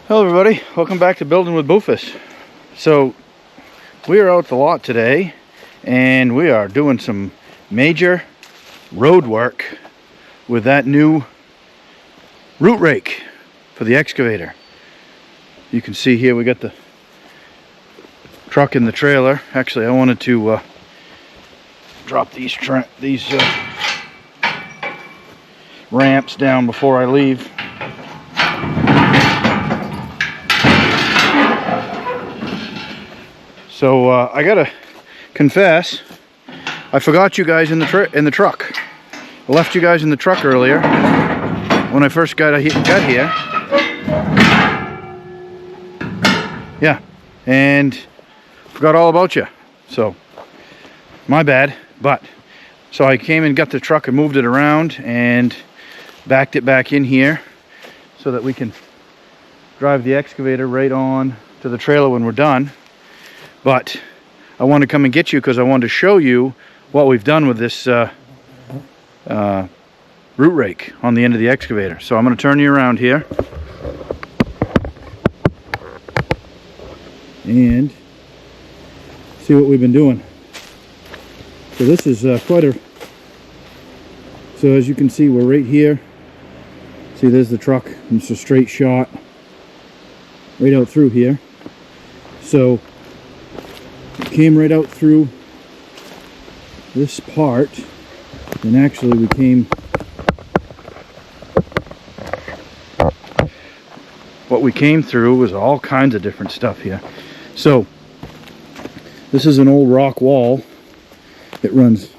Hello everybody, welcome back to Building with Boofus. So we are out the lot today and we are doing some major road work with that new root rake for the excavator. You can see here we got the truck in the trailer. Actually, I wanted to drop these ramps down before I leave. So I gotta confess, I forgot you guys in the truck. I left you guys in the truck earlier when I first got here. Yeah, and forgot all about you. So my bad. But so I came and got the truck and moved it around and backed it back in here so that we can drive the excavator right on to the trailer when we're done. But I wanted to come and get you because I wanted to show you what we've done with this root rake on the end of the excavator. So I'm going to turn you around here and see what we've been doing. So this is so as you can see, we're right here. See, there's the truck. It's a straight shot right out through here. So came right out through this part, and actually we came, what we came through was all kinds of different stuff here. So this is an old rock wall. It runs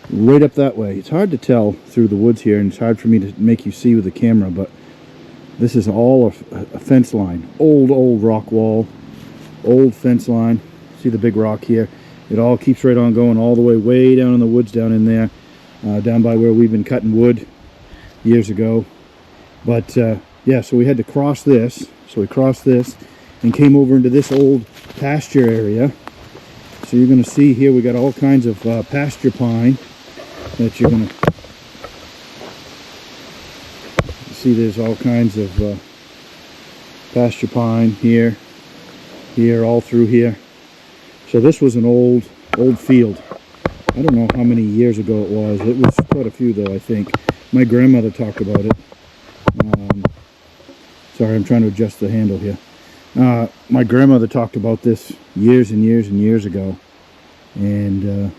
right up that way. It's hard to tell through the woods here, and it's hard for me to make you see with the camera, but this is all a fence line. Old rock wall, old fence line. See the big rock here? It all keeps right on going all the way down in the woods down in there, down by where we've been cutting wood years ago. But yeah, so we had to cross this. So we crossed this and came over into this old pasture area. So you're going to see here we got all kinds of pasture pine that you're going to see. There's all kinds of pasture pine here, all through here. So this was an old field. I don't know how many years ago it was. It was quite a few though, I think. My grandmother talked about it. Sorry, I'm trying to adjust the handle here. My grandmother talked about this years and years ago, and there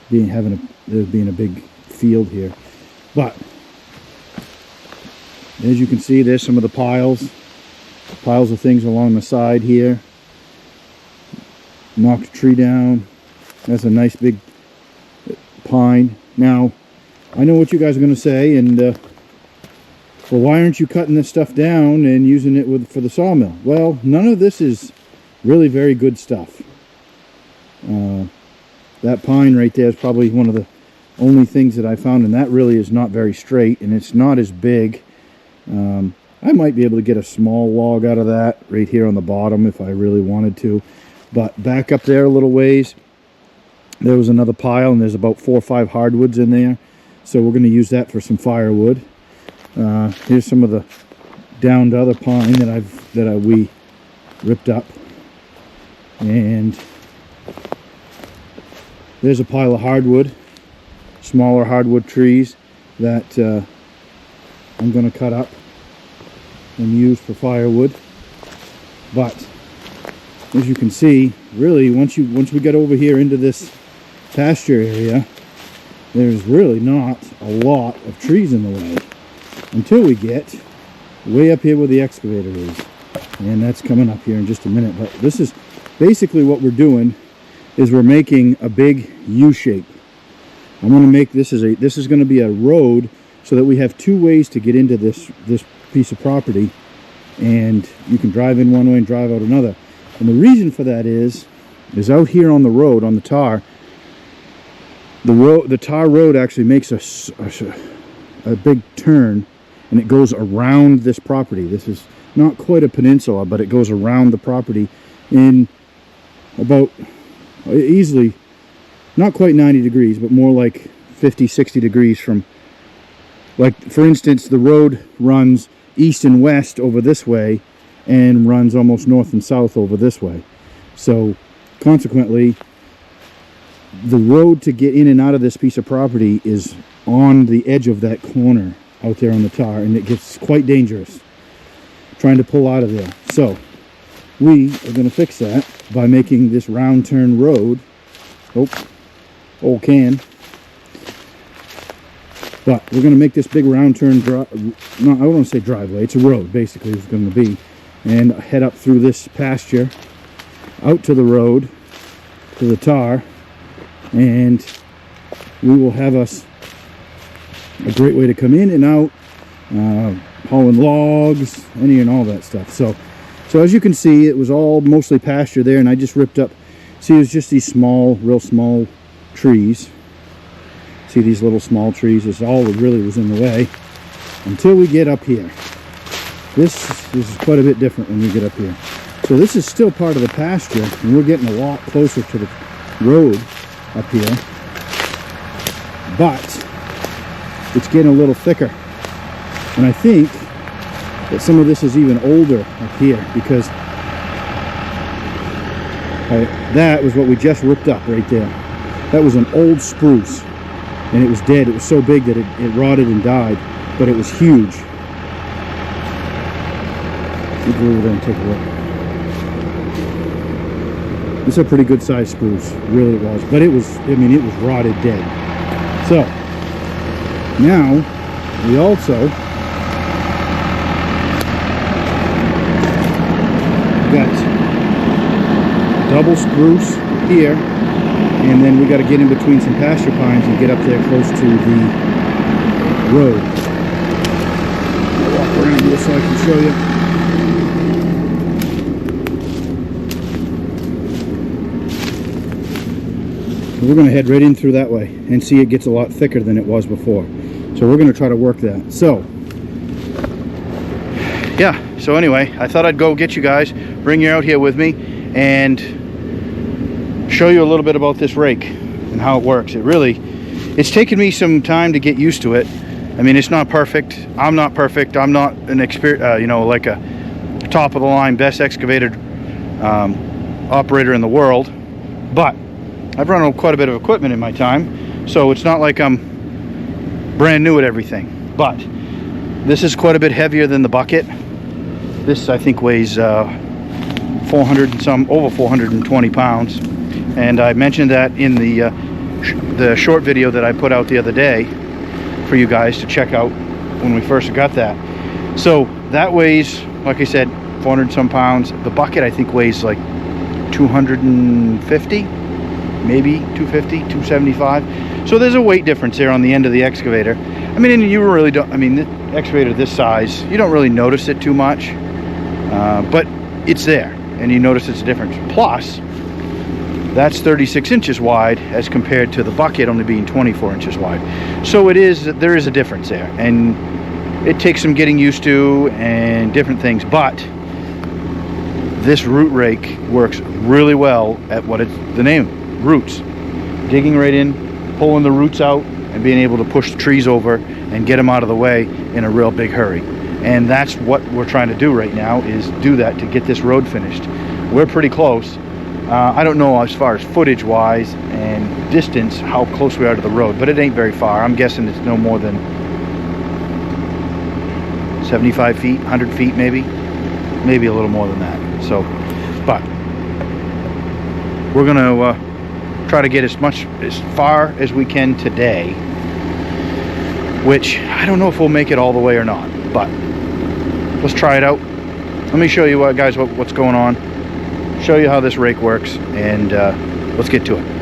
being a big field here. But as you can see, there's some of the piles of things along the side here. Knocked a tree down. That's a nice big pine. Now, I know what you guys are going to say, and well, why aren't you cutting this stuff down and using it for the sawmill? Well, none of this is really very good stuff. That pine right there is probably one of the only things that I found, and that really is not very straight, and it's not as big. I might be able to get a small log out of that right here on the bottom if I really wanted to. But back up there a little ways, there was another pile, and there's about 4 or 5 hardwoods in there. So we're going to use that for some firewood. Here's some of the downed other pine that we ripped up, and there's a pile of hardwood, smaller hardwood trees that I'm going to cut up and use for firewood. But as you can see, really, once we get over here into this pasture area, there's really not a lot of trees in the way until we get way up here where the excavator is, and that's coming up here in just a minute. But this is basically what we're doing, is we're making a big U shape. I'm going to make this is going to be a road, so that we have 2 ways to get into this piece of property, and you can drive in one way and drive out another. And the reason for that is out here on the road, on the tar, the tar road actually makes a big turn, and it goes around this property. This is not quite a peninsula, but it goes around the property in about easily, not quite 90 degrees, but more like 50, 60 degrees from, like, for instance, the road runs east and west over this way, and runs almost north and south over this way. So consequently, the road to get in and out of this piece of property is on the edge of that corner out there on the tar, and it gets quite dangerous trying to pull out of there. So we are going to fix that by making this round turn road. Old can. But we're going to make this big round turn, no, I don't want to say driveway, it's a road basically it's going to be, and head up through this pasture, out to the road, to the tar, and we will have us a great way to come in and out, hauling logs, any and all that stuff. So as you can see, it was all mostly pasture there, and I just ripped up, see, it was just these small, real small trees. See these little small trees? This all that really was in the way until we get up here. This is quite a bit different when we get up here. So this is still part of the pasture, and we're getting a lot closer to the road up here. But it's getting a little thicker. And I think that some of this is even older up here, because that was what we just ripped up right there. That was an old spruce, and it was dead. It was so big that it rotted and died, but it was huge. Let's go over there and take a look. This is a pretty good sized spruce, really it was, but it was, I mean, it was rotted dead. So now we also got double spruce here, and then we got to get in between some pasture pines and get up there close to the road. I'll walk around here so I can show you. We're going to head right in through that way and see it gets a lot thicker than it was before. So we're going to try to work that. So yeah, so anyway, I thought I'd go get you guys, bring you out here with me, and show you a little bit about this rake and how it works. It's taken me some time to get used to it. I mean, it's not perfect. I'm not perfect. I'm not an expert, like a top of the line best excavator operator in the world, but I've run quite a bit of equipment in my time, so it's not like I'm brand new at everything. But this is quite a bit heavier than the bucket. This I think weighs 400 and some, over 420 pounds. And I mentioned that in the short video that I put out the other day for you guys to check out when we first got that. So that weighs, like I said, 400 and some pounds. The bucket I think weighs like 250, maybe 250, 275. So there's a weight difference there on the end of the excavator. I mean, and you really don't, I mean, the excavator this size, you don't really notice it too much, but it's there, and you notice it's a difference. Plus, that's 36 inches wide as compared to the bucket only being 24 inches wide. So there is a difference there, and it takes some getting used to and different things, but this root rake works really well at what it's the name, roots. Digging right in, pulling the roots out, and being able to push the trees over and get them out of the way in a real big hurry. And that's what we're trying to do right now, is do that to get this road finished. We're pretty close. I don't know as far as footage wise and distance how close we are to the road, but it ain't very far. I'm guessing it's no more than 75 feet, 100 feet maybe a little more than that. So, but we're gonna try to get as far as we can today, which I don't know if we'll make it all the way or not, but let's try it out. Let me show you guys what's going on, show you how this rake works, and let's get to it.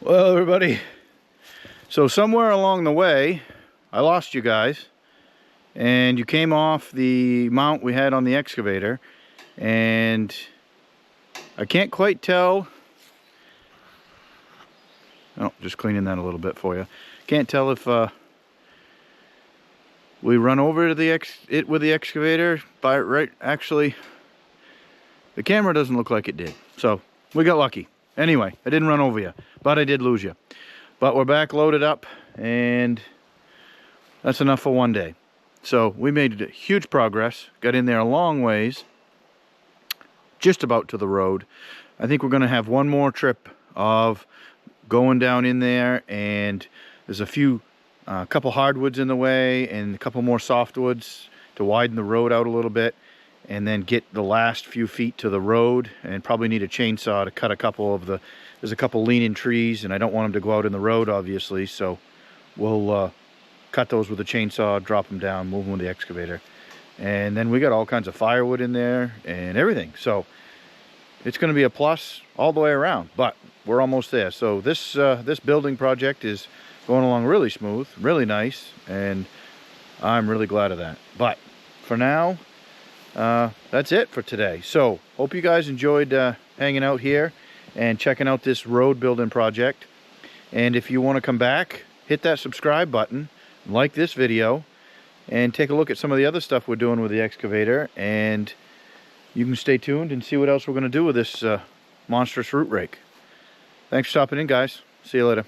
Well, everybody, so somewhere along the way, I lost you guys, and you came off the mount we had on the excavator, and I can't quite tell. Oh, just cleaning that a little bit for you. Can't tell if we run over to it with the excavator. Actually, the camera doesn't look like it did, so we got lucky. Anyway, I didn't run over you, but I did lose you. But we're back loaded up, and that's enough for one day. So we made huge progress, got in there a long ways, just about to the road. I think we're going to have one more trip of going down in there, and there's a couple hardwoods in the way and a couple more softwoods to widen the road out a little bit, and then get the last few feet to the road, and probably need a chainsaw to cut a couple of there's a couple leaning trees, and I don't want them to go out in the road, obviously, so we'll cut those with a chainsaw, drop them down, move them with the excavator. And then we got all kinds of firewood in there and everything, so it's going to be a plus all the way around, but we're almost there. So this building project is going along really smooth, really nice, and I'm really glad of that. But for now, that's it for today. So hope you guys enjoyed hanging out here and checking out this road building project. And if you want to come back, hit that subscribe button, like this video, and take a look at some of the other stuff we're doing with the excavator, and you can stay tuned and see what else we're going to do with this monstrous root rake. Thanks for stopping in, guys. See you later.